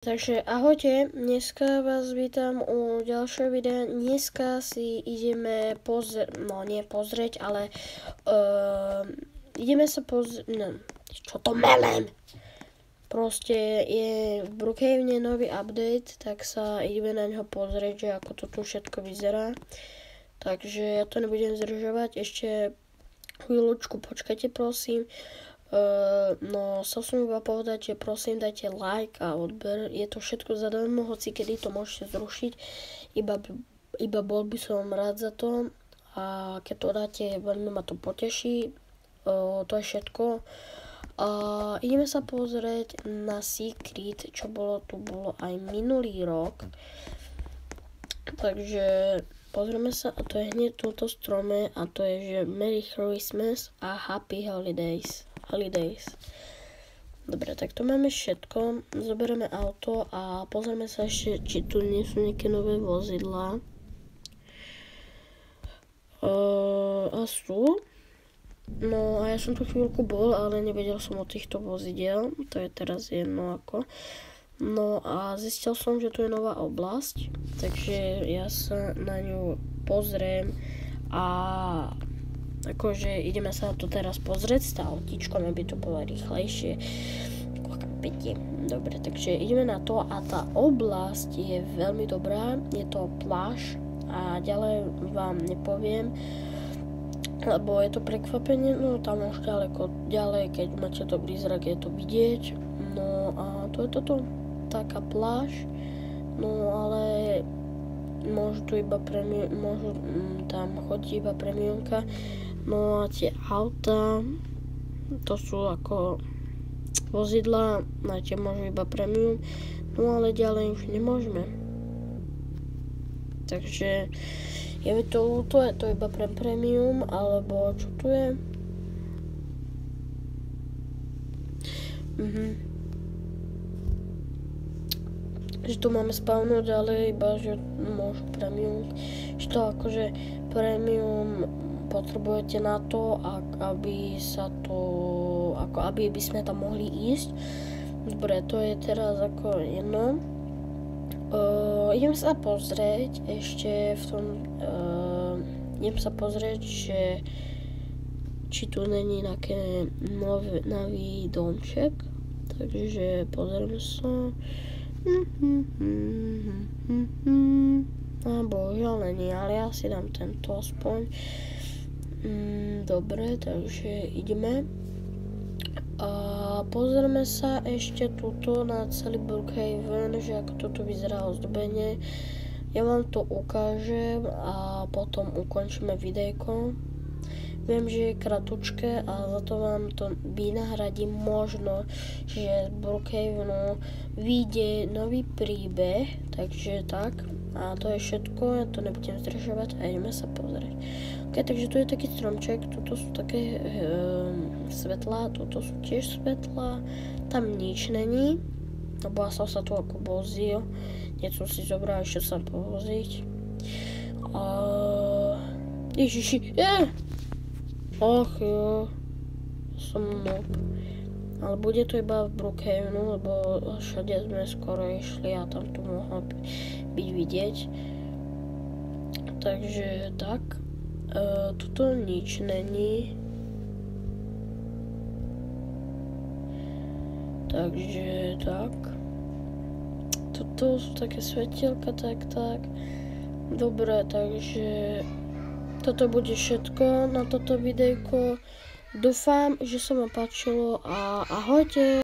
Takže ahojte, dneska vás vítam u ďalšieho videa. Dneska si ideme pozrieť, ale ideme sa pozrieť, no, čo to melem? Proste je v Brookhavene nový update, tak sa ideme na ňo pozrieť, že ako to tu všetko vyzerá. Takže ja to nebudem zdržovať, ešte chvíľočku počkajte prosím. No, chcel som iba povedať, že prosím dajte like a odber, je to všetko zadarmo, hoci kedy to môžete zrušiť, iba bol by som rád za to a keď to dáte, veľmi ma to poteší, to je všetko. Ideme sa pozrieť na Secret, čo bolo aj minulý rok, takže pozrieme sa a to je hneď túto strome a to je, že Merry Christmas a Happy Holidays. Dobre, tak tu máme všetko, zoberieme auto a pozrieme sa ešte, či tu nie sú nejaké nové vozidlá. A sú. No a ja som tu chvíľku bol, ale nevedel som o týchto vozidel, to je teraz jedno ako. No a zistil som, že tu je nová oblasť, takže ja sa na ňu pozriem a akože ideme sa to teraz pozrieť s autičkom, aby to bolo rýchlejšie. Dobre, takže ideme na to a tá oblasť je veľmi dobrá, je to pláž a ďalej vám nepoviem, lebo je to prekvapenie, no tam už ďalej, keď máte dobrý zrak, je to vidieť. No a to je toto, taká pláž, no ale môžu tam chodiť iba premiumka. No a tie auta, to sú ako vozidla, na tie môžu iba premium, no ale ďalej už nemôžeme. Takže je mi to ľúto, je to iba pre premium, alebo čo tu je? Že tu máme spavnúť, ale iba, že môžu premium. Že to akože premium potrebujete na to, aby by sme tam mohli ísť. Dobre, to je teraz ako jedno. Idem sa pozrieť ešte v tom, že či tu není nejaký nový domček. Takže pozrieme sa. Bohužiaľ není, ale ja si dám tento aspoň. Dobre, takže ideme. A pozrieme sa ešte tuto na celý Brookhaven, že ako toto vyzerá ozdobenie. Ja vám to ukážem a potom ukončíme videjko. Viem, že je kratučké a za to vám to vynahradím možno, že z Brookhavenu vyjde nový príbeh, takže tak. A to je všetko, ja to nebudem zdržovať a ideme sa pozrieť. Ok, takže tu je taký stromček, tuto sú také svetlá, tuto sú tiež svetlá, tam nič není, lebo ja som sa tu ako vozil, hneď som si zobral ešte sa povoziť. Ježiši, och jo, som noob. Ale bude to iba v Brookhavenu, lebo všade sme skoro išli a tam tu mohlo byť vidieť. Takže tak. Tuto nič není. Takže tak. Toto sú také svetielka, tak. Dobre, takže toto bude všetko na toto videjko. Dúfam, že sa vám páčilo a ahojte.